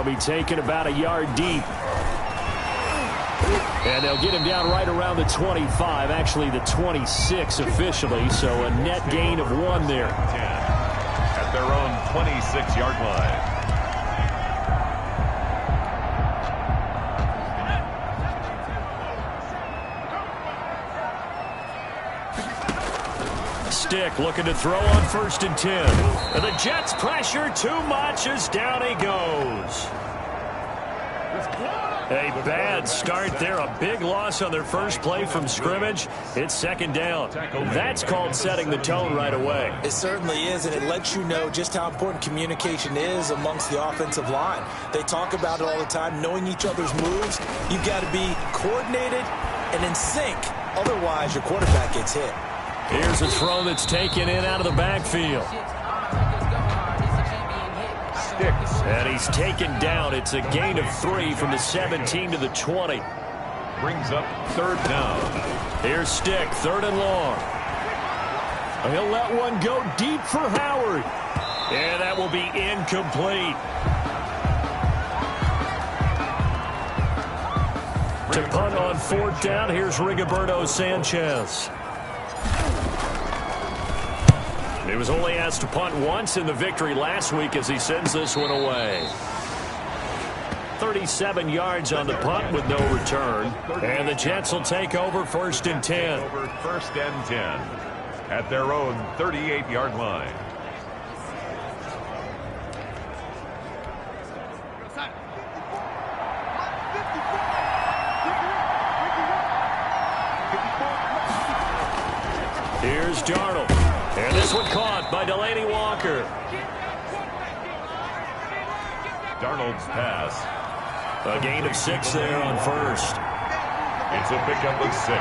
That'll be taken about a yard deep. And they'll get him down right around the 25, actually the 26 officially, so a net gain of 1 there. 10 at their own 26-yard line. Stick looking to throw on 1st and 10. And the Jets pressure too much as down he goes. A bad start there. A big loss on their first play from scrimmage. It's 2nd down. That's called setting the tone right away. It certainly is, and it lets you know just how important communication is amongst the offensive line. They talk about it all the time, knowing each other's moves. You've got to be coordinated and in sync. Otherwise, your quarterback gets hit. Here's a throw that's taken in out of the backfield. And he's taken down. It's a gain of 3 from the 17 to the 20. Brings up 3rd down. Here's Stick, 3rd and long. He'll let one go deep for Howard. And that will be incomplete. To punt on 4th down, here's Rigoberto Sanchez. He was only asked to punt once in the victory last week as he sends this one away. 37 yards on the punt with no return. And the Jets will take over 1st and 10. Over 1st and 10 at their own 38-yard line. Here's Darnold. And this one caught by Delaney Walker. Darnold's pass. A gain of 6 there on 1st. It's a pickup of 6.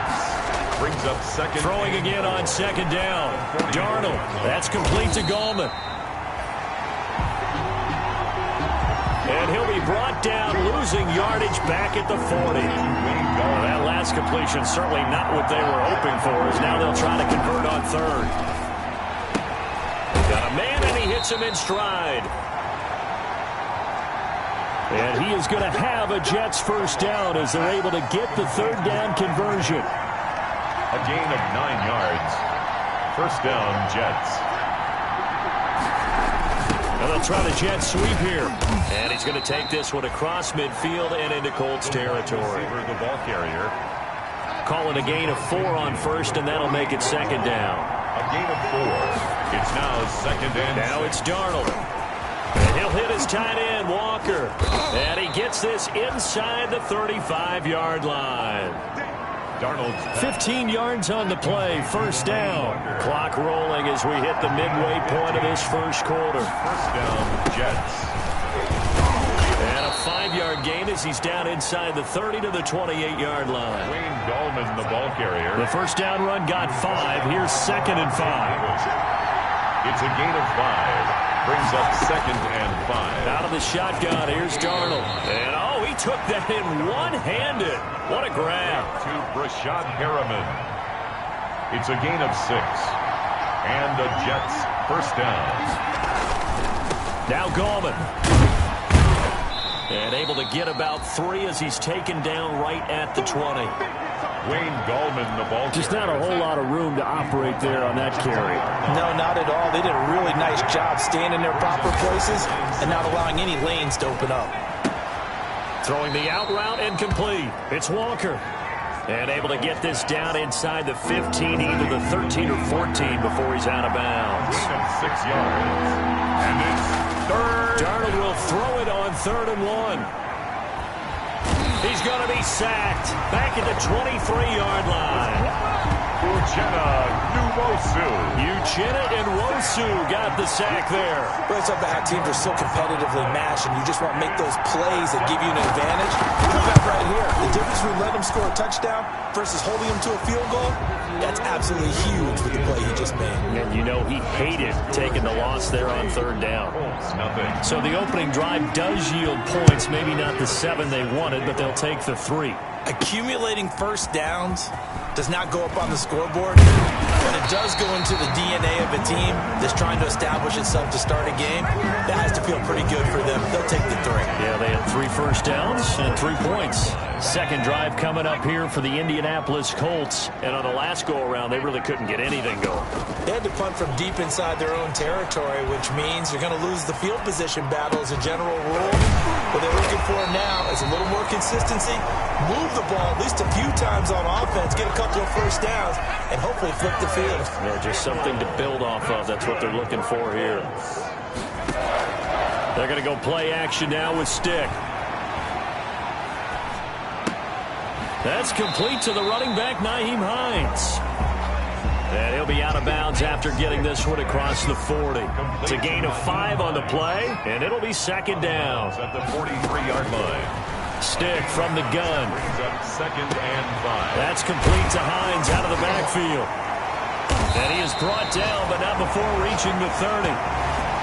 Brings up 2nd. Throwing again on 2nd down. Darnold. That's complete to Gallman. And he'll be brought down, losing yardage back at the 40. That last completion certainly not what they were hoping for, as now they'll try to convert on 3rd. Got a man, and he hits him in stride. And he is going to have a Jets 1st down as they're able to get the 3rd down conversion. A gain of 9 yards. 1st down, Jets. And they'll try the jet sweep here. And he's going to take this one across midfield and into Colts territory. The ball carrier. Calling a gain of 4 on 1st, and that'll make it 2nd down. A gain of 4. It's now 2nd and now 6. it's Darnold. And he'll hit his tight end, Walker. And he gets this inside the 35-yard line. Darnold's 15 yards on the play, 1st down. Clock rolling as we hit the midway point of this 1st quarter. 1st down, Jets. And a 5-yard gain as he's down inside the 30 to the 28-yard line. Wayne Gallman, the ball carrier. The 1st down run got 5. Here's 2nd and 5. It's a gain of 5. Brings up 2nd and 5. Out of the shotgun, here's Darnold. And he took that in one-handed. What a grab. To Brashad Harriman. It's a gain of 6. And the Jets 1st down. Now Gallman. And able to get about 3 as he's taken down right at the 20. Wayne Gallman, the ball carrier. Just not a whole lot of room to operate there on that carry. No, not at all. They did a really nice job staying in their proper places and not allowing any lanes to open up. Throwing the out route and complete. It's Walker. And able to get this down inside the 15, either the 13 or 14 before he's out of bounds. Gain of 6 yards. And it's 3rd. Darnold will throw it on 3rd and 1. He's going to be sacked back at the 23-yard line. Uchenna Nwosu got the sack there. But it's up to how teams are so competitively matched, and you just want to make those plays that give you an advantage. Look at that right here. The difference between letting them score a touchdown versus holding them to a field goal, that's absolutely huge with the play he just made. And you know he hated taking the loss there on 3rd down. Nothing. So the opening drive does yield points, maybe not the 7 they wanted, but they'll take the 3. Accumulating first downs does not go up on the scoreboard, but it does go into the DNA of a team that's trying to establish itself to start a game. That has to feel pretty good for them. They'll take the 3. Yeah, they had 3 first downs and 3 points. Second drive coming up here for the Indianapolis Colts. And on the last go-around, they really couldn't get anything going. They had to punt from deep inside their own territory, which means you're going to lose the field position battle as a general rule. What they're looking for now is a little more consistency, move the ball at least a few times on offense, get a couple of first downs, and hopefully flip the field. Yeah, just something to build off of. That's what they're looking for here. They're going to go play action now with Stick. That's complete to the running back, Nyheim Hines. And he'll be out of bounds after getting this one across the 40. It's a gain of 5 on the play, and it'll be second down. At the 43-yard line. Stick from the gun. Brings up 2nd and 5. That's complete to Hines out of the backfield. And he is brought down, but not before reaching the 30.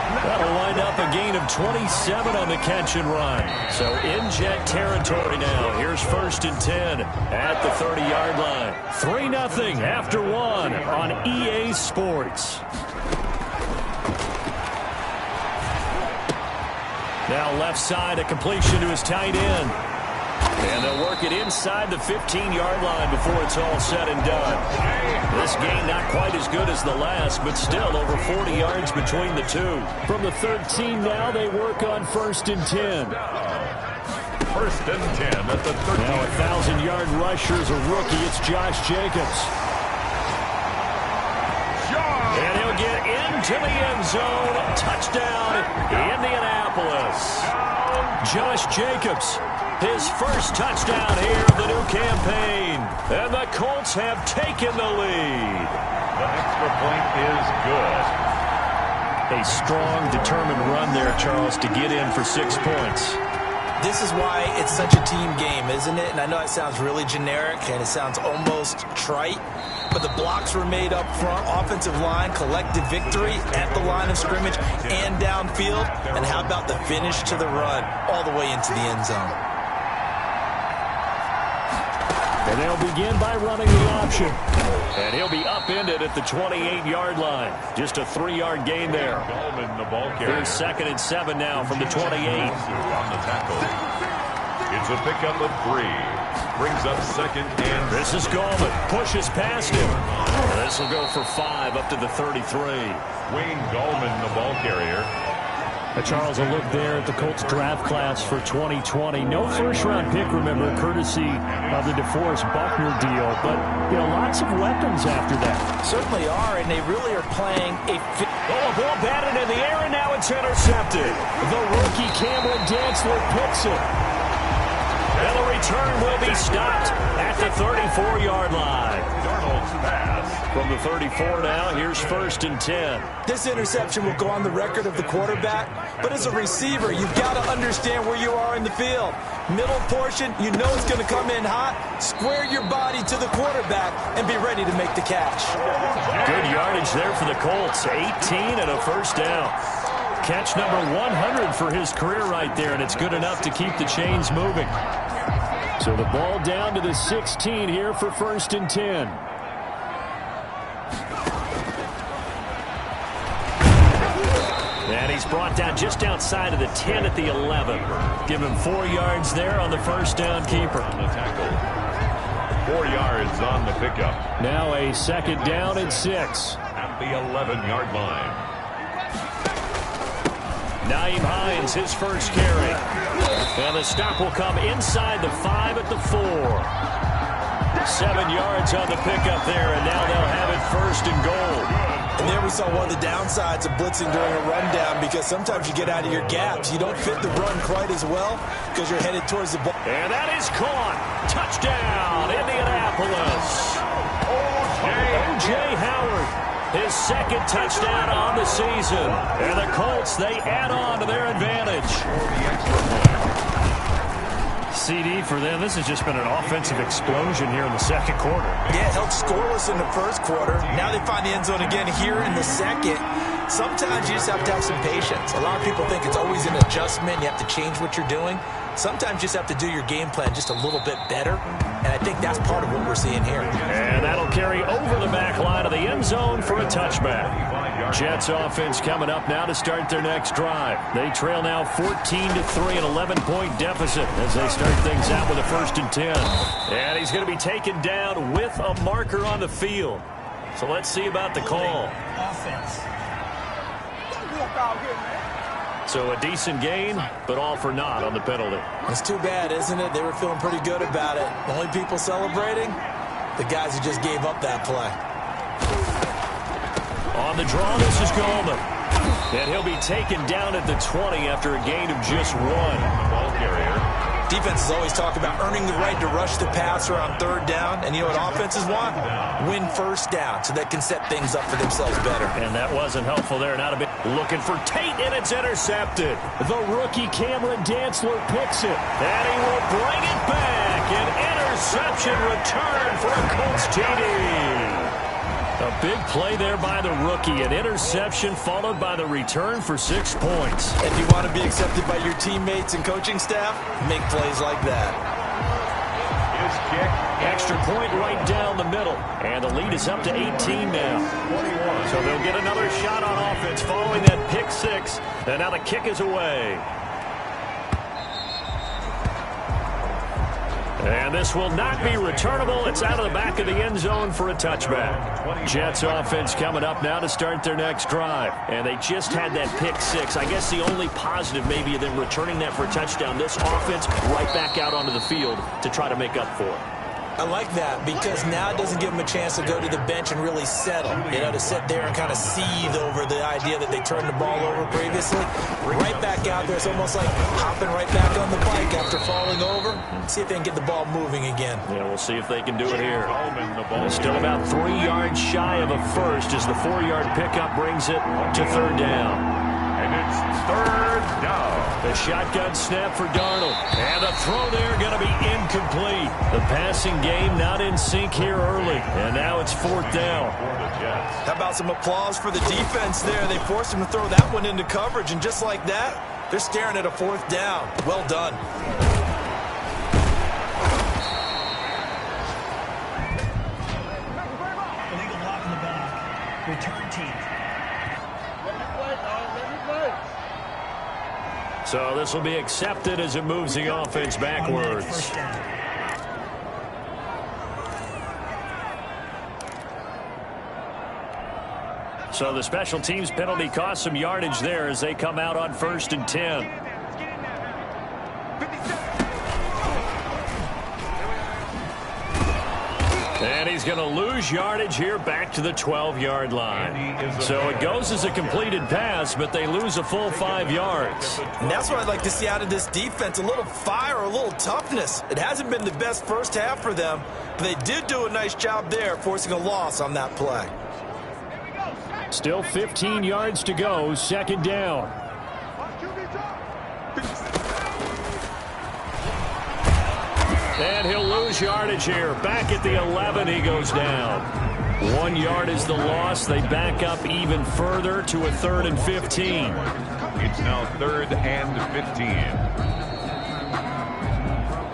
That'll wind up a gain of 27 on the catch and run. So in jet territory now. Here's 1st and 10 at the 30-yard line. 3-0 after 1 on EA Sports. Now left side, a completion to his tight end. And they'll work it inside the 15-yard line before it's all said and done. This game not quite as good as the last, but still over 40 yards between the two. From the 13 now, they work on 1st and 10. 1st and 10 at the 13. Now a 1,000-yard rusher is a rookie. It's Josh Jacobs. And he'll get into the end zone. Touchdown, Indianapolis. Josh Jacobs, his first touchdown here of the new campaign. And the Colts have taken the lead. The extra point is good. A strong, determined run there, Charles, to get in for 6 points. This is why it's such a team game, isn't it? And I know it sounds really generic and it sounds almost trite, but the blocks were made up front, offensive line, collective victory at the line of scrimmage and downfield. And how about the finish to the run all the way into the end zone? And they'll begin by running the option. And he'll be upended at the 28-yard line. Just a 3-yard gain there. Gallman, the ball carrier. Here's 2nd and 7 now from the 28. On the tackle. It's a pickup of 3. Brings up 2nd and... This is Gallman. Pushes past him. This will go for 5 up to the 33. Wayne Gallman, the ball carrier. Charles, a look there at the Colts draft class for 2020. No first-round pick, remember, courtesy of the DeForest Buckner deal. But, you know, lots of weapons after that. Certainly are, and they really are playing a... Oh, a ball batted in the air, and now it's intercepted. The rookie Cameron Dantzler picks it. And the return will be stopped at the 34-yard line. Darnold's pass. From the 34 now, here's 1st and 10. This interception will go on the record of the quarterback, but as a receiver, you've got to understand where you are in the field. Middle portion, you know it's going to come in hot. Square your body to the quarterback and be ready to make the catch. Good yardage there for the Colts. 18 and a 1st down. Catch number 100 for his career right there, and it's good enough to keep the chains moving. So the ball down to the 16 here for 1st and 10. And he's brought down just outside of the 10 at the 11. Give him 4 yards there on the 1st down keeper. On the tackle. 4 yards on the pickup. Now a 2nd down and 6. At the 11-yard line. Nyheim Hines, his first carry. And the stop will come inside the 5 at the 4. 7 yards on the pickup there, and now they'll have it 1st and goal. And there we saw one of the downsides of blitzing during a rundown, because sometimes you get out of your gaps. You don't fit the run quite as well because you're headed towards the ball. And that is caught. Touchdown, Indianapolis. O.J. Howard. His 2nd touchdown on the season. And the Colts, they add on to their advantage. CD for them. This has just been an offensive explosion here in the 2nd quarter. Yeah, held scoreless in the 1st quarter. Now they find the end zone again here in the 2nd. Sometimes you just have to have some patience. A lot of people think it's always an adjustment. You have to change what you're doing. Sometimes you just have to do your game plan just a little bit better. and I think that's part of what we're seeing here. And that'll carry over the back line of the end zone for a touchback. Jets offense coming up now to start their next drive. They trail now 14-3, an 11-point deficit as they start things out with a 1st and 10. And he's going to be taken down with a marker on the field. So let's see about the call. Offense. So a decent gain, but all for naught on the penalty. It's too bad, isn't it? They were feeling pretty good about it. The only people celebrating, the guys who just gave up that play. On the draw, this is Goldman. And he'll be taken down at the 20 after a gain of just 1. Ball carrier. Defenses always talk about earning the right to rush the passer on 3rd down. And you know what offenses want? Win 1st down so they can set things up for themselves better. And that wasn't helpful there. Not a bit. Looking for Tate, and it's intercepted. The rookie Cameron Dantzler picks it. And he will bring it back. An interception return for a Colts TD. A big play there by the rookie. An interception followed by the return for 6 points. If you want to be accepted by your teammates and coaching staff, make plays like that. His kick. Extra point right down the middle. And the lead is up to 18 now. So they'll get another shot on offense following that pick 6. And now the kick is away. And this will not be returnable. It's out of the back of the end zone for a touchback. Jets offense coming up now to start their next drive. And they just had that pick 6. I guess the only positive maybe of them returning that for a touchdown. This offense right back out onto the field to try to make up for it. I like that because now it doesn't give them a chance to go to the bench and really settle. You know, to sit there and kind of seethe over the idea that they turned the ball over previously. Right back out there. It's almost like hopping right back on the bike after falling over. See if they can get the ball moving again. Yeah, we'll see if they can do it here. Still about 3 yards shy of a first as the 4-yard pickup brings it to 3rd down. And it's 3rd down. The shotgun snap for Darnold. And the throw there going to be incomplete. The passing game not in sync here early. And now it's 4th down. How about some applause for the defense there? They forced him to throw that one into coverage. And just like that, they're staring at a 4th down. Well done. Illegal block in the back. Return team. So this will be accepted as it moves the offense backwards. First down. So the special teams penalty cost some yardage there as they come out on 1st and 10. And he's going to lose yardage here back to the 12-yard line. So it goes as a completed pass, but they lose a full 5 yards. And that's what I'd like to see out of this defense, a little fire, a little toughness. It hasn't been the best first half for them, but they did do a nice job there, forcing a loss on that play. Still 15 yards to go, 2nd down. And he'll lose yardage here. Back at the 11, he goes down. 1 yard is the loss. They back up even further to a 3rd and 15. It's now 3rd and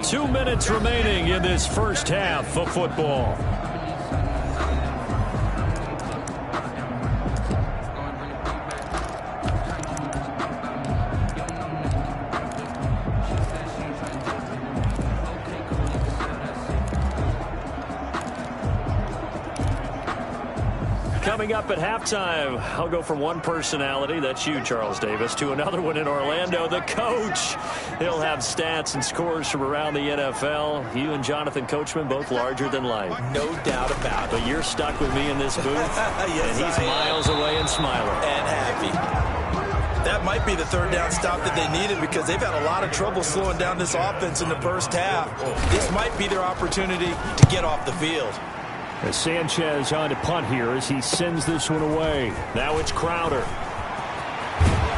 15. 2 minutes remaining in this first half of football. Coming up at halftime, I'll go from one personality, that's you, Charles Davis, to another one in Orlando, the coach. He'll have stats and scores from around the NFL. You and Jonathan Coachman, both larger than life. No doubt about it. But you're stuck with me in this booth, Yes, and he's miles away and smiling. And happy. That might be the 3rd down stop that they needed because they've had a lot of trouble slowing down this offense in the first half. This might be their opportunity to get off the field. As Sanchez on to punt here as he sends this one away. Now it's Crowder.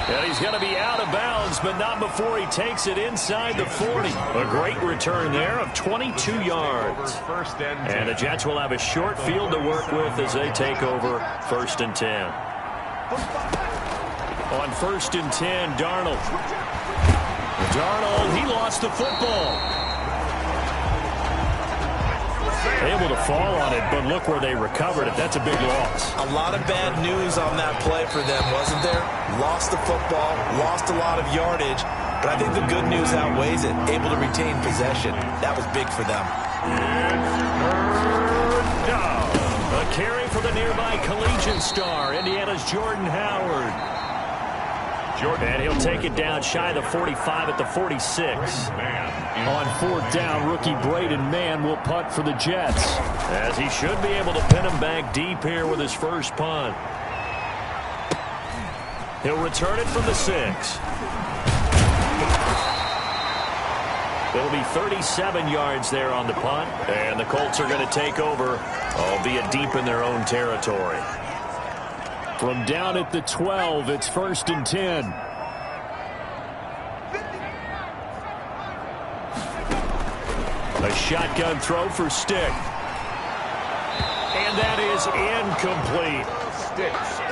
And he's going to be out of bounds, but not before he takes it inside the 40. A great return there of 22 yards. And the Jets will have a short field to work with as they take over 1st and 10. On 1st and 10, Darnold. Darnold, he lost the football. to fall on it, but look where they recovered it. That's a big loss. A lot of bad news on that play for them, wasn't there? Lost the football, lost a lot of yardage, but I think the good news outweighs it. Able to retain possession. That was big for them. A carry for the nearby collegiate star, Indiana's Jordan Howard. And he'll take it down shy of the 45 at the 46. On fourth down, rookie Braden Mann will punt for the Jets, as he should be able to pin him back deep here with his first punt. He'll return it from the 6. It'll be 37 yards there on the punt, and the Colts are going to take over, albeit deep in their own territory. From down at the 12, it's 1st and 10. A shotgun throw for Stick. And that is incomplete.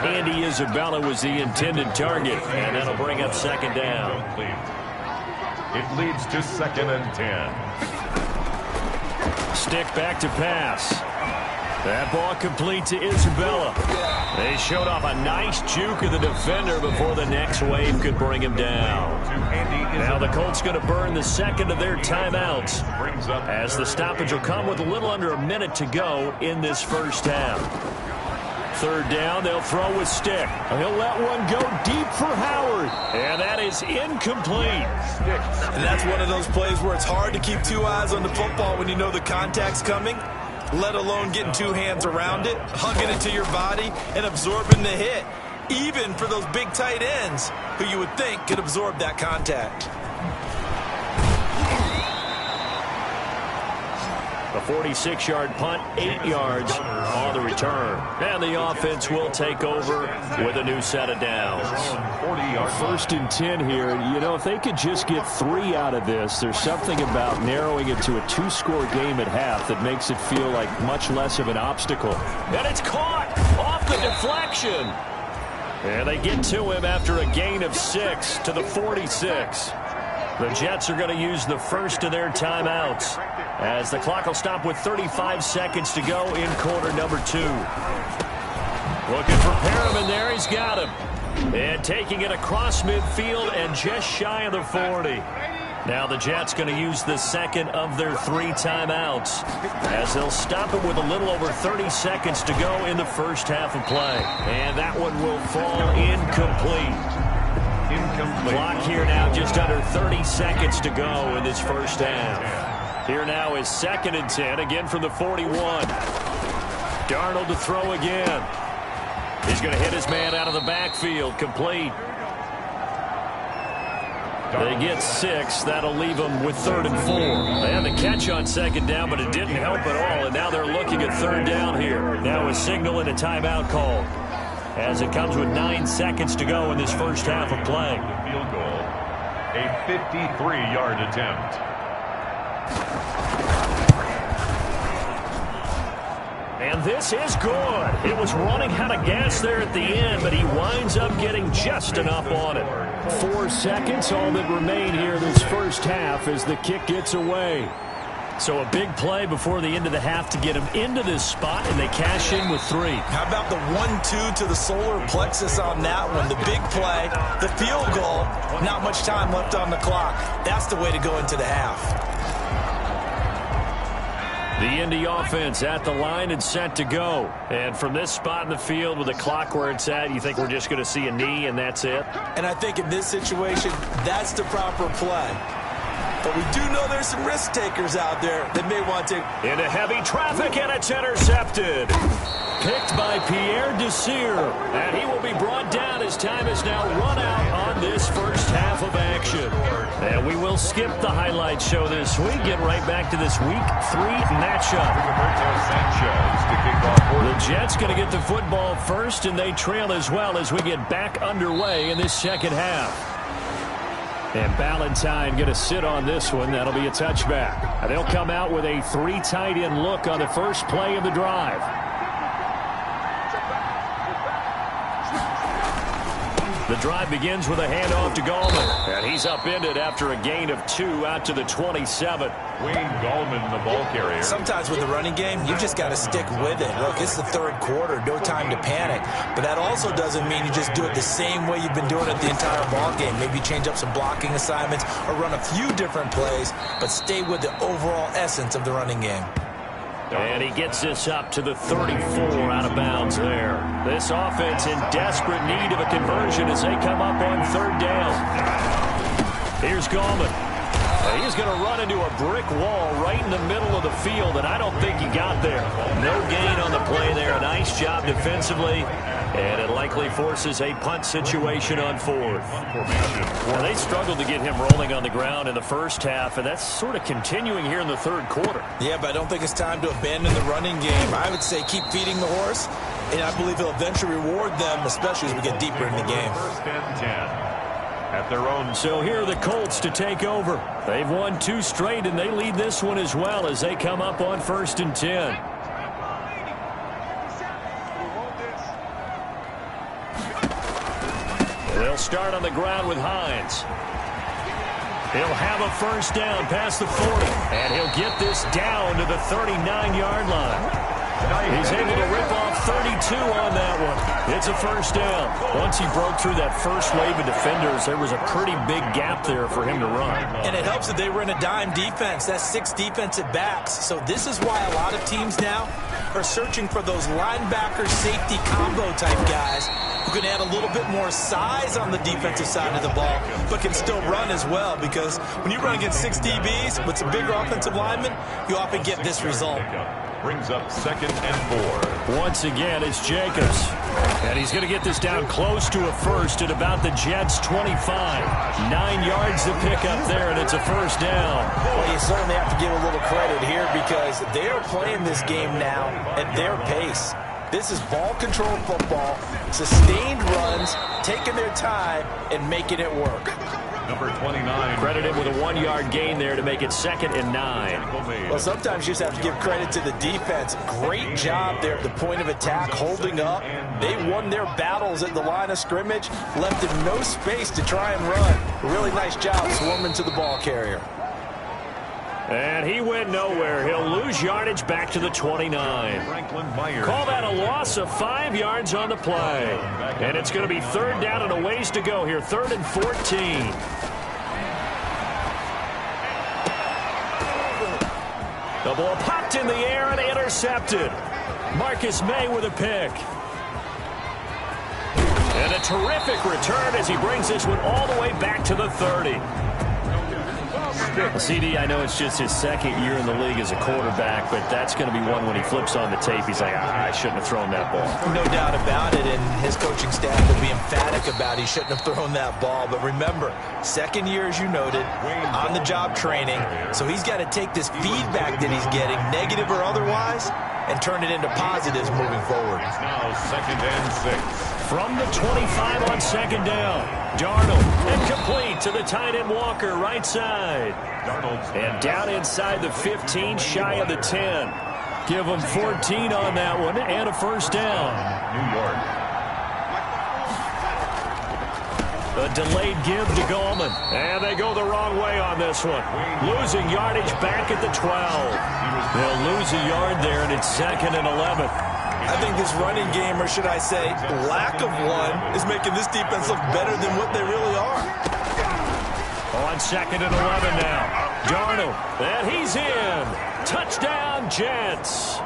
Andy Isabella was the intended target, and that'll bring up 2nd down. It leads to 2nd and 10. Stick back to pass. That ball complete to Isabella. They showed off a nice juke of the defender before the next wave could bring him down. Now the Colts going to burn the second of their timeouts, as the stoppage will come with a little under a minute to go in this first half. 3rd down, they'll throw with Stick. He'll let one go deep for Howard, and that is incomplete. And that's one of those plays where it's hard to keep 2 eyes on the football when you know the contact's coming, let alone getting 2 hands around it, hugging it to your body, and absorbing the hit, even for those big tight ends who you would think could absorb that contact. A 46-yard punt, 8 yards on the return. And the offense will take over with a new set of downs. 1st and 10 here. You know, if they could just get 3 out of this, there's something about narrowing it to a 2-score game at half that makes it feel like much less of an obstacle. And it's caught off the deflection. And they get to him after a gain of 6 to the 46. The Jets are going to use the first of their timeouts, as the clock will stop with 35 seconds to go in quarter number 2. Looking for Perriman there. He's got him. And taking it across midfield and just shy of the 40. Now the Jets going to use the second of their 3 timeouts, as they'll stop it with a little over 30 seconds to go in the first half of play. And that one will fall incomplete. Clock here now just under 30 seconds to go in this first half. Here now is 2nd and 10, again from the 41. Darnold to throw again. He's going to hit his man out of the backfield, complete. They get 6. That'll leave them with 3rd and 4. They had the catch on 2nd down, but it didn't help at all, and now they're looking at 3rd down here. Now a signal and a timeout call, as it comes with 9 seconds to go in this first half of play. Field goal, a 53-yard attempt. And this is good. It was running out of gas there at the end, but he winds up getting just enough on it. 4 seconds, all that remain here this first half as the kick gets away. So a big play before the end of the half to get him into this spot, and they cash in with 3. How about the 1-2 to the solar plexus on that one? The big play, the field goal, not much time left on the clock. That's the way to go into the half. The Indy offense at the line and set to go. And from this spot in the field with the clock where it's at, you think we're just going to see a knee and that's it? And I think in this situation, that's the proper play. But we do know there's some risk takers out there that may want to. Into heavy traffic, and it's intercepted. Picked by Pierre Desir. And he will be brought down as time is now run out on this first half of action. And we will skip the highlight show this week. Get right back to this Week 3 matchup. The Jets going to get the football first, and they trail as well as we get back underway in this second half. And Ballantyne going to sit on this one. That'll be a touchback. And they'll come out with a 3 tight end look on the first play of the drive. The drive begins with a handoff to Gallman. And he's upended after a gain of 2 out to the 27. Wayne Gallman, the ball carrier. Sometimes with the running game, you've just got to stick with it. Look, it's the third quarter, no time to panic. But that also doesn't mean you just do it the same way you've been doing it the entire ball game. Maybe change up some blocking assignments or run a few different plays, but stay with the overall essence of the running game. And he gets this up to the 34 out of bounds there. This offense in desperate need of a conversion as they come up on third down. Here's Gallman. He's going to run into a brick wall right in the middle of the field, and I don't think he got there. No gain on the play there. A nice job defensively, and it likely forces a punt situation on fourth. Well, they struggled to get him rolling on the ground in the first half, and that's sort of continuing here in the third quarter. Yeah, but I don't think it's time to abandon the running game. I would say keep feeding the horse, and I believe he'll eventually reward them, especially as we get deeper in the game. First and 10. At their own. So here are the Colts to take over. They've won 2 straight, and they lead this one as well as they come up on 1st and 10. They'll start on the ground with Hines. He'll have a first down past the 40, and he'll get this down to the 39-yard line. He's able to rip off 32 on that one. It's a first down. Once he broke through that first wave of defenders, there was a pretty big gap there for him to run. And it helps that they were in a dime defense. That's 6 defensive backs. So this is why a lot of teams now are searching for those linebacker safety combo type guys who can add a little bit more size on the defensive side of the ball, but can still run as well, because when you run against 6 DBs with some bigger offensive linemen, you often get this result. Brings up 2nd and 4. Once again, it's Jacobs. And he's going to get this down close to a first at about the Jets' 25. 9 yards to pick up there, and it's a first down. Well, you certainly have to give a little credit here because they are playing this game now at their pace. This is ball control football, sustained runs, taking their time, and making it work. Number 29. Credit him with a 1-yard gain there to make it 2nd and 9. Well, sometimes you just have to give credit to the defense. Great job there at the point of attack, holding up. They won their battles at the line of scrimmage, left him no space to try and run. Really nice job swarming to the ball carrier. And he went nowhere. He'll lose yardage back to the 29. Call that a loss of 5 yards on the play. And it's going to be 3rd down and a ways to go here. 3rd and 14. The ball popped in the air and intercepted. Marcus May with a pick. And a terrific return as he brings this one all the way back to the 30. CD, I know it's just his 2nd year in the league as a quarterback, but that's going to be one when he flips on the tape. He's like, I shouldn't have thrown that ball. No doubt about it, and his coaching staff will be emphatic about he shouldn't have thrown that ball. But remember, 2nd year, as you noted, on-the-job training, so he's got to take this feedback that he's getting, negative or otherwise, and turn it into positives moving forward. It's now 2nd and 6. From the 25 on 2nd down, Darnold incomplete to the tight end Walker, right side. And down inside the 15, shy of the 10. Give him 14 on that one and a first down. New York. A delayed give to Gallman. And they go the wrong way on this one. Losing yardage back at the 12. They'll lose a yard there, and it's 2nd and 11. I think this running game, or should I say lack of one, is making this defense look better than what they really are. On 2nd and 11 now. Darnold, and he's in. Touchdown, Jets.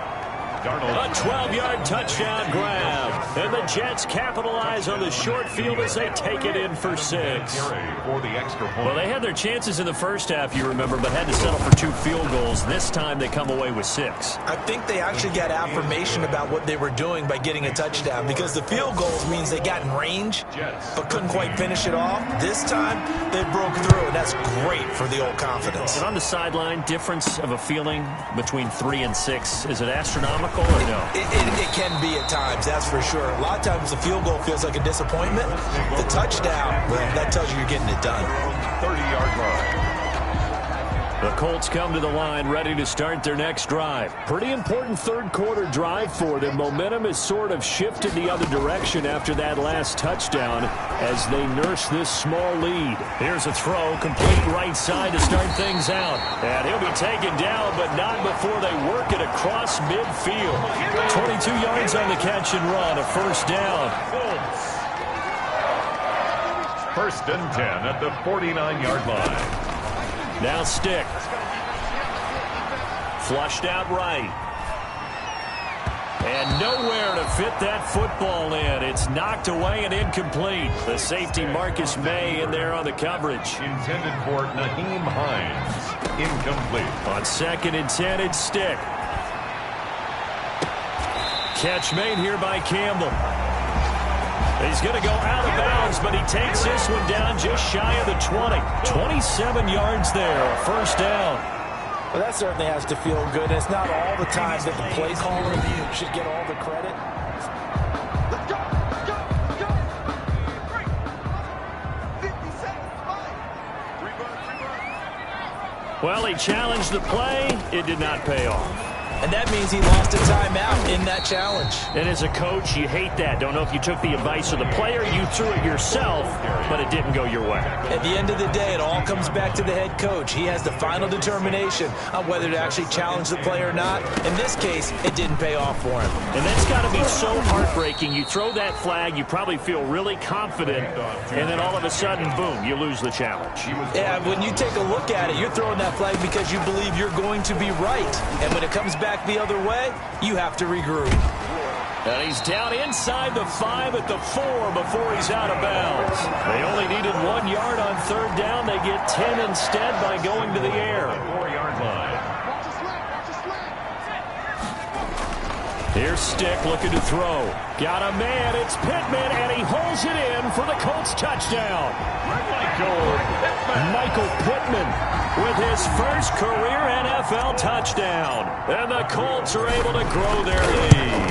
A 12-yard touchdown grab. And the Jets capitalize on the short field as they take it in for 6. Well, they had their chances in the first half, you remember, but had to settle for 2 field goals. This time they come away with 6. I think they actually got affirmation about what they were doing by getting a touchdown, because the field goals means they got in range but couldn't quite finish it off. This time they broke through, and that's great for the old confidence. And on the sideline, difference of a feeling between 3 and 6, is it astronomical or no? It can be at times, that's for sure. A lot of times the field goal feels like a disappointment. The touchdown, well, that tells you you're getting it done. 30-yard line. The Colts come to the line ready to start their next drive. Pretty important third quarter drive for them. Momentum has sort of shifted the other direction after that last touchdown as they nurse this small lead. Here's a throw, complete right side to start things out. And he'll be taken down, but not before they work it across midfield. 22 yards on the catch and run, a first down. First and 10 at the 49-yard line. Now stick. Flushed out right. And nowhere to fit that football in. It's knocked away and incomplete. The safety Marcus May in there on the coverage. Intended for Naheem Hines. Incomplete. On second and 10, it's stick. Catch made here by Campbell. He's going to go out of bounds, but he takes this one down just shy of the 20. 27 yards there, a first down. Well, that certainly has to feel good. And it's not all the time that the play caller should get all the credit. Well, he challenged the play. It did not pay off. And that means he lost a timeout in that challenge. And as a coach, you hate that. Don't know if you took the advice of the player, you threw it yourself, but it didn't go your way. At the end of the day, it all comes back to the head coach. He has the final determination on whether to actually challenge the play or not. In this case, it didn't pay off for him. And that's got to be so heartbreaking. You throw that flag, you probably feel really confident, and then all of a sudden, boom, you lose the challenge. Yeah, when you take a look at it, you're throwing that flag because you believe you're going to be right. And when it comes back the other way, you have to regroup. And he's down inside the 5 at the 4 before he's out of bounds. They only needed 1 yard on third down. They get 10 instead by going to the air. 4-yard line. Here's Stick looking to throw. Got a man. It's Pittman, and he holds it in for the Colts touchdown. Michael Pittman with his first career NFL touchdown. And the Colts are able to grow their lead.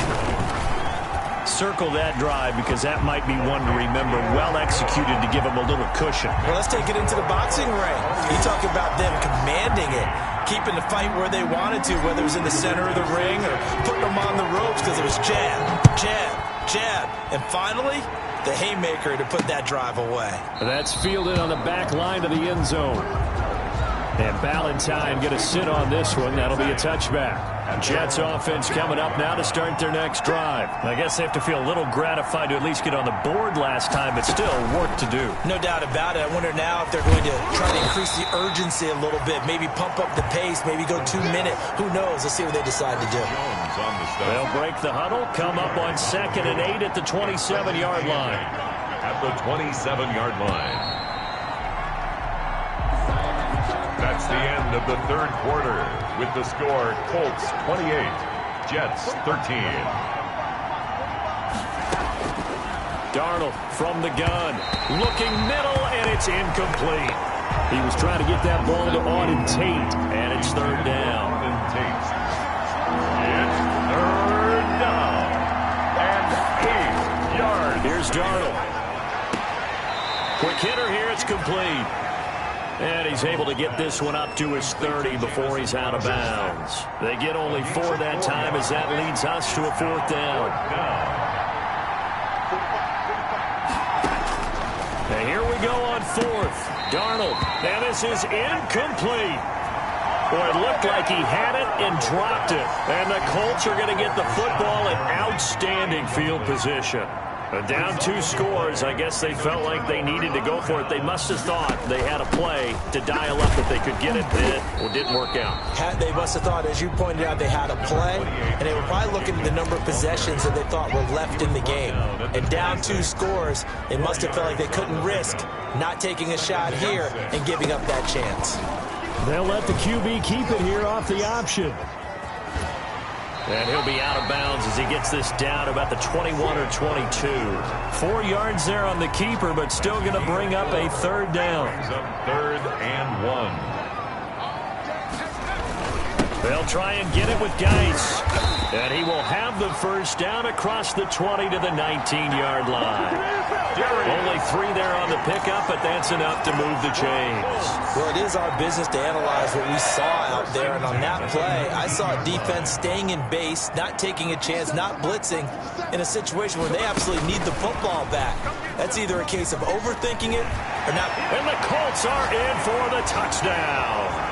Circle that drive because that might be one to remember. Well executed to give them a little cushion. Well, let's take it into the boxing ring. You talk about them commanding it, keeping the fight where they wanted to, whether it was in the center of the ring or putting them on the ropes because it was jab, jab, jab. And finally, the haymaker to put that drive away. That's fielded on the back line of the end zone. And Ballantyne going to sit on this one. That'll be a touchback. Jets offense coming up now to start their next drive. I guess they have to feel a little gratified to at least get on the board last time, but still work to do. No doubt about it. I wonder now if they're going to try to increase the urgency a little bit, maybe pump up the pace, maybe go 2 minute. Who knows? Let's see what they decide to do. They'll break the huddle, come up on 2nd and 8 at the 27-yard line. At the 27-yard line. That's the end of the third quarter with the score Colts 28, Jets 13. Darnold from the gun, looking middle, and it's incomplete. He was trying to get that ball to Auden Tate, and it's third down. Auden Tate. It's third down. And 8 yards. Here's Darnold. Quick hitter here, it's complete. And he's able to get this one up to his 30 before he's out of bounds. They get only 4 that time as that leads us to a 4th down. And here we go on 4th. Darnold. And this is incomplete. Boy, it looked like he had it and dropped it. And the Colts are going to get the football in outstanding field position. Down 2 scores, I guess they felt like they needed to go for it. They must have thought they had a play to dial up that they could get it, but it didn't work out. They must have thought, as you pointed out, they had a play, and they were probably looking at the number of possessions that they thought were left in the game. And down 2 scores, they must have felt like they couldn't risk not taking a shot here and giving up that chance. They'll let the QB keep it here off the option. And he'll be out of bounds as he gets this down about the 21 or 22. 4 yards there on the keeper, but still going to bring up a third down. Brings up 3rd and 1. They'll try and get it with Geis. And he will have the first down across the 20 to the 19-yard line. Only 3 there on the pickup, but that's enough to move the chains. Well, it is our business to analyze what we saw out there. And on that play, I saw a defense staying in base, not taking a chance, not blitzing in a situation where they absolutely need the football back. That's either a case of overthinking it or not. And the Colts are in for the touchdown.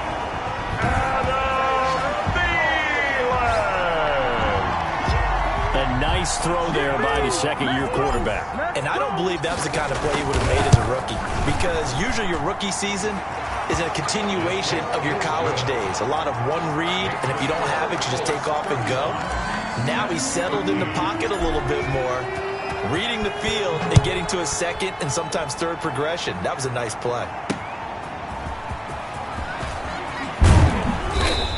A nice throw there by the second-year quarterback. And I don't believe that was the kind of play he would have made as a rookie, because usually your rookie season is a continuation of your college days. A lot of one read, and if you don't have it, you just take off and go. Now he's settled in the pocket a little bit more, reading the field and getting to a second and sometimes third progression. That was a nice play.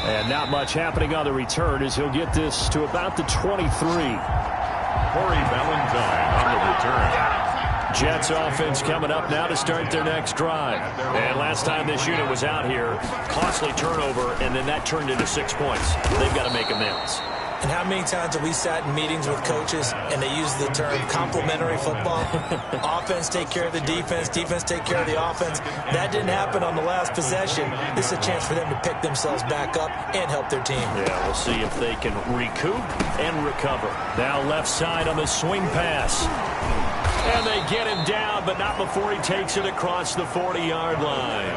And not much happening on the return as he'll get this to about the 23. Corey Valentine on the return. Jets offense coming up now to start their next drive. And last time this unit was out here, costly turnover, and then that turned into 6 points. They've got to make amends. And how many times have we sat in meetings with coaches and they use the term complementary football? Offense take care of the defense, defense take care of the offense. That didn't happen on the last possession. This is a chance for them to pick themselves back up and help their team. Yeah, we'll see if they can recoup and recover. Now left side on the swing pass. And they get him down, but not before he takes it across the 40-yard line.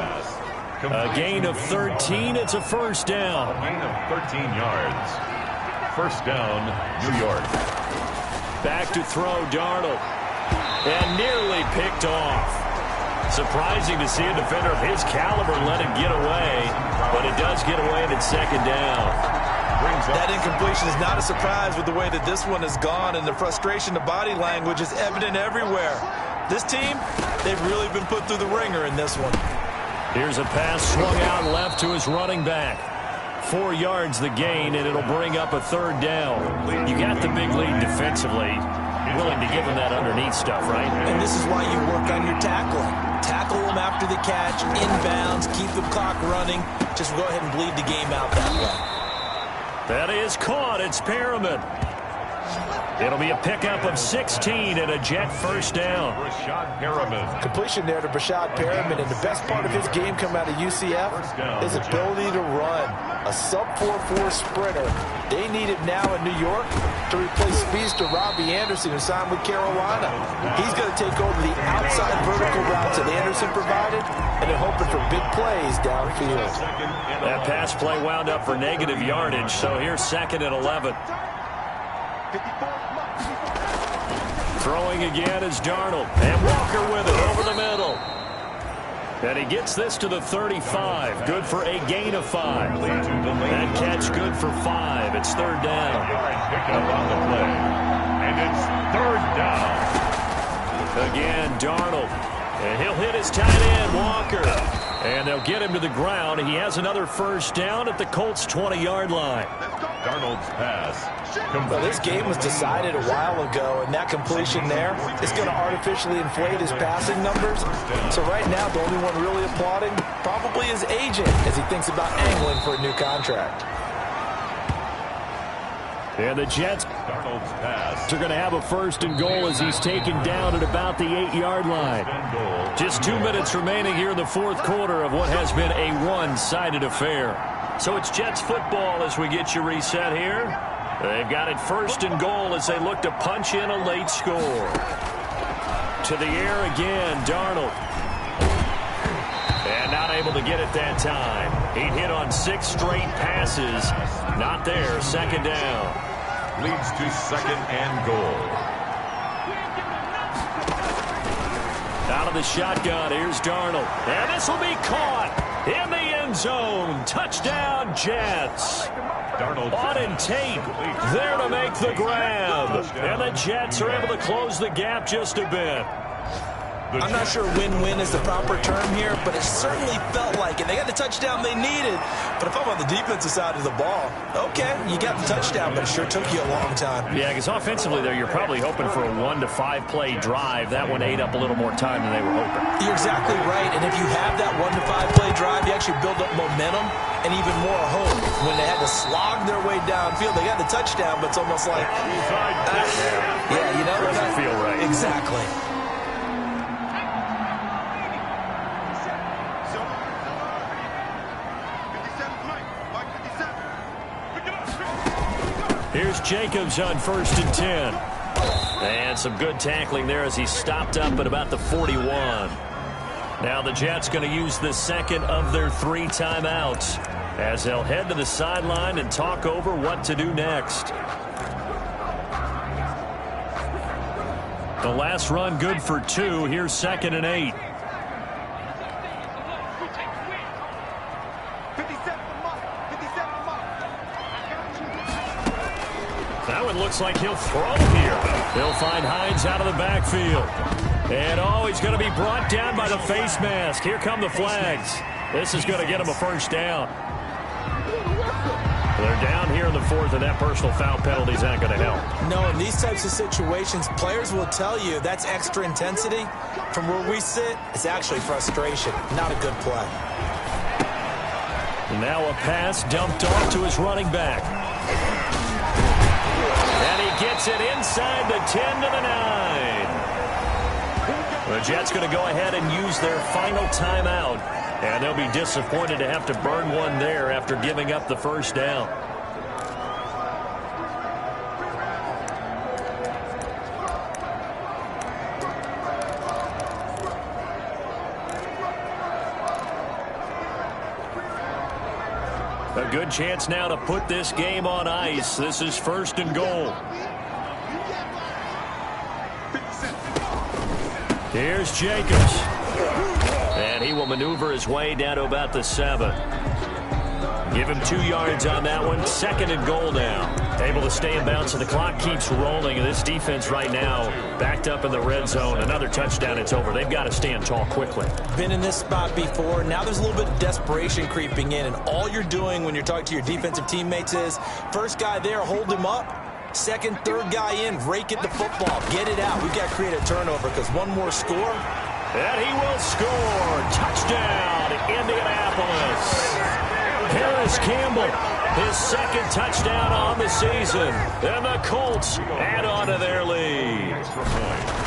A gain of 13. It's a first down. A gain of 13 yards. First down, New York. Back to throw, Darnold. And nearly picked off. Surprising to see a defender of his caliber let it get away, but it does get away and it's second down. That incompletion is not a surprise with the way that this one has gone, and the frustration, the body language is evident everywhere. This team, they've really been put through the ringer in this one. Here's a pass swung out left to his running back. 4 yards the gain, and it'll bring up a third down. You got the big lead defensively. Willing to give them that underneath stuff, right? And this is why you work on your tackling. Tackle them after the catch, inbounds, keep the clock running. Just go ahead and bleed the game out that way. That is caught. It's Perriman. It'll be a pickup of 16 and a Jet first down. Rashad Perriman. Completion there to Rashad Perriman, and the best part of his game coming out of UCF is ability to run. A sub-4.4 sprinter. They need it now in New York to replace speedster Robbie Anderson, who signed with Carolina. He's going to take over the outside vertical routes that Anderson provided, and they're hoping for big plays downfield. That pass play wound up for negative yardage, so here's second and 11. Throwing again is Darnold. And Walker with it over the middle. And he gets this to the 35. Good for a gain of 5. That catch good for 5. It's third down. Pick up on the play. And it's third down. Again, Darnold. And he'll hit his tight end, Walker. And they'll get him to the ground. He has another first down at the Colts' 20-yard line. Darnold's pass. Well, this game was decided a while ago, and that completion there is going to artificially inflate his passing numbers. So right now, the only one really applauding probably his agent as he thinks about angling for a new contract. And the Jets are going to have a first and goal as he's taken down at about the 8-yard line. Just 2 minutes remaining here in the fourth quarter of what has been a one-sided affair. So it's Jets football as we get you reset here. They've got it first and goal as they look to punch in a late score. To the air again, Darnold. And not able to get it that time. He'd hit on 6 straight passes. Not there, second down. Leads to second and goal. Out of the shotgun, here's Darnold. And this will be caught in the end zone. Touchdown, Jets. Darnold on tape, there to make the grab. And the Jets are able to close the gap just a bit. I'm not sure win-win is the proper term here, but it certainly felt like it. They got the touchdown they needed. But if I'm on the defensive side of the ball, okay, you got the touchdown, but it sure took you a long time. Yeah, because offensively there, you're probably hoping for a 1 to 5 play drive. That one ate up a little more time than they were hoping. You're exactly right. And if you have that 1 to 5 play drive, you actually build up momentum and even more hope. When they had to slog their way downfield, they got the touchdown, but it's almost like, yeah, you know, it doesn't feel right. Exactly. Here's Jacobs on 1st and 10. And some good tackling there as he stopped up at about the 41. Now the Jets going to use the second of their 3 timeouts as they'll head to the sideline and talk over what to do next. The last run good for 2. Here's 2nd and 8. That one looks like he'll throw here. He'll find Hines out of the backfield. And, he's going to be brought down by the face mask. Here come the flags. This is going to get him a first down. They're down here in the 4th, and that personal foul penalty is not going to help. No, in these types of situations, players will tell you that's extra intensity. From where we sit, it's actually frustration. Not a good play. Now a pass dumped off to his running back. And he gets it inside the 10 to the 9. The Jets going to go ahead and use their final timeout. And they'll be disappointed to have to burn one there after giving up the first down. A good chance now to put this game on ice. This is 1st and goal. Here's Jacobs. And he will maneuver his way down to about the 7. Give him 2 yards on that one. 2nd and goal now. Able to stay in bounds, and the clock keeps rolling. And this defense right now backed up in the red zone. Another touchdown, it's over. They've got to stand tall quickly. Been in this spot before. Now there's a little bit of desperation creeping in. And all you're doing when you're talking to your defensive teammates is, first guy there, hold him up. Second, third guy in, rake at the football. Get it out. We've got to create a turnover because one more score. And he will score. Touchdown, Indianapolis. Harris Campbell, his 2nd touchdown on the season. And the Colts add on to their lead.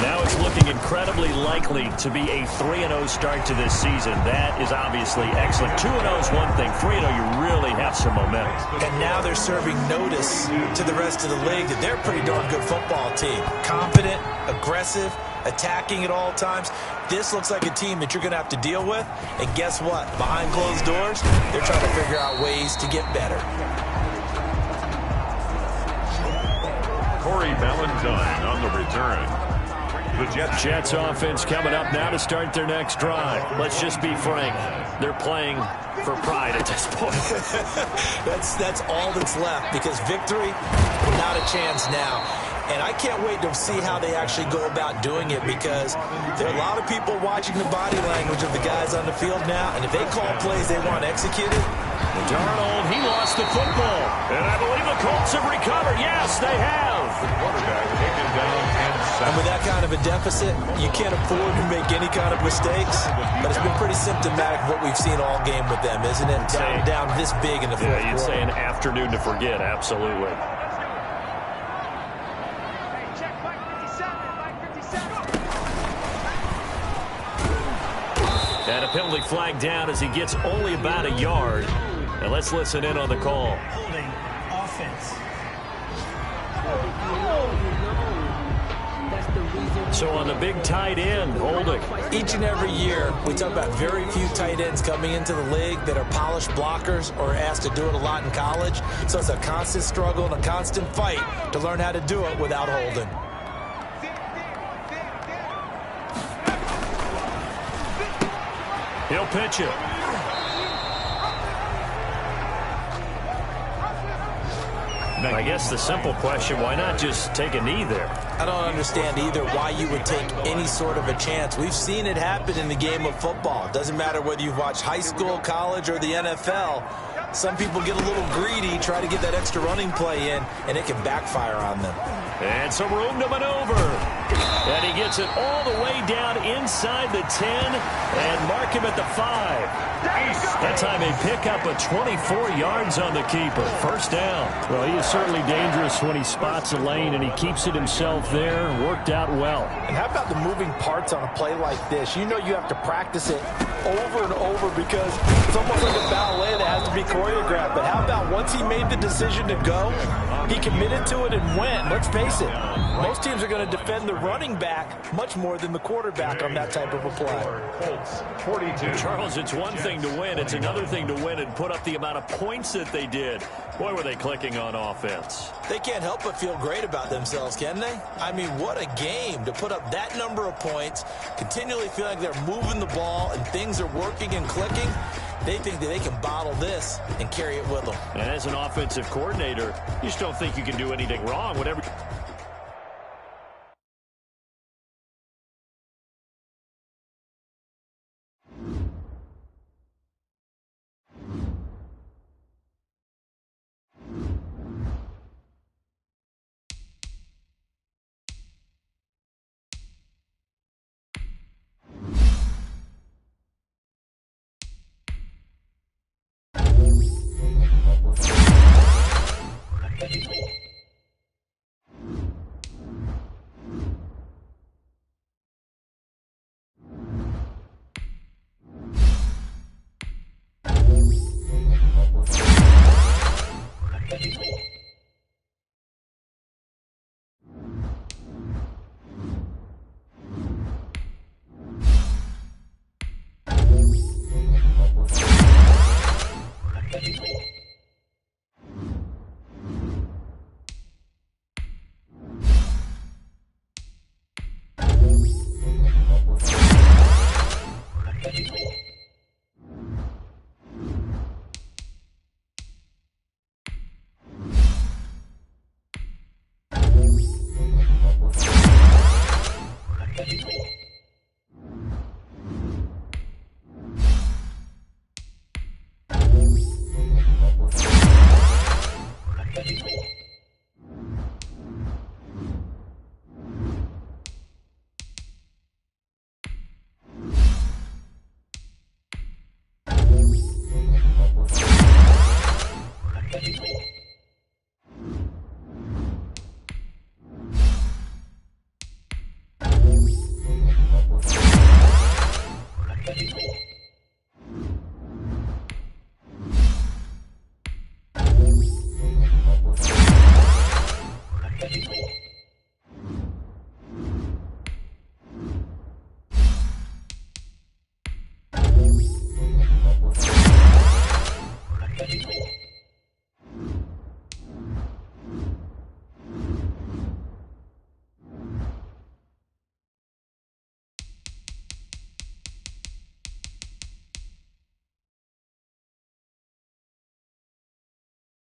Now it's looking incredibly likely to be a 3-0 start to this season. That is obviously excellent. 2-0 is one thing. 3-0, you really have some momentum. And now they're serving notice to the rest of the league that they're a pretty darn good football team. Confident, aggressive, attacking at all times. This looks like a team that you're going to have to deal with. And guess what? Behind closed doors, they're trying to figure out ways to get better. Corey Valentine on the return. The Jets offense coming up now to start their next drive. Let's just be frank. They're playing for pride at this point. That's all that's left, because victory, not a chance now. And I can't wait to see how they actually go about doing it, because there are a lot of people watching the body language of the guys on the field now, and if they call plays they want executed. Darnold, he lost the football. And I believe the Colts have recovered. Yes, they have. The quarterback taken down and And with that kind of a deficit, you can't afford to make any kind of mistakes. But it's been pretty symptomatic of what we've seen all game with them, isn't it? Down this big in the fourth quarter. Yeah, you'd say an afternoon to forget, absolutely. And a penalty flag down as he gets only about a yard. And let's listen in on the call. Holding offense. So on the big tight end, holding. Each and every year, we talk about very few tight ends coming into the league that are polished blockers or asked to do it a lot in college. So it's a constant struggle and a constant fight to learn how to do it without holding. He'll pitch it. I guess the simple question, why not just take a knee there? I don't understand either why you would take any sort of a chance. We've seen it happen in the game of football. It doesn't matter whether you've watched high school, college, or the NFL. Some people get a little greedy, try to get that extra running play in, and it can backfire on them. And some room to maneuver. And he gets it all the way down inside the 10 and mark him at the 5. That time they pick up a 24 yards on the keeper. First down. Well, he is certainly dangerous when he spots a lane, and he keeps it himself there. Worked out well. And how about the moving parts on a play like this? You know you have to practice it over and over because it's almost like a ballet that has to be choreographed. But how about once he made the decision to go, he committed to it and went. Let's face it, most teams are going to defend the running back much more than the quarterback on that type of a play. Colts 42. Charles, it's one thing to win. It's another thing to win and put up the amount of points that they did. Boy, were they clicking on offense. They can't help but feel great about themselves, can they? I mean, what a game to put up that number of points, continually feel like they're moving the ball and things are working and clicking. They think that they can bottle this and carry it with them. And as an offensive coordinator, you just don't think you can do anything wrong. Whatever.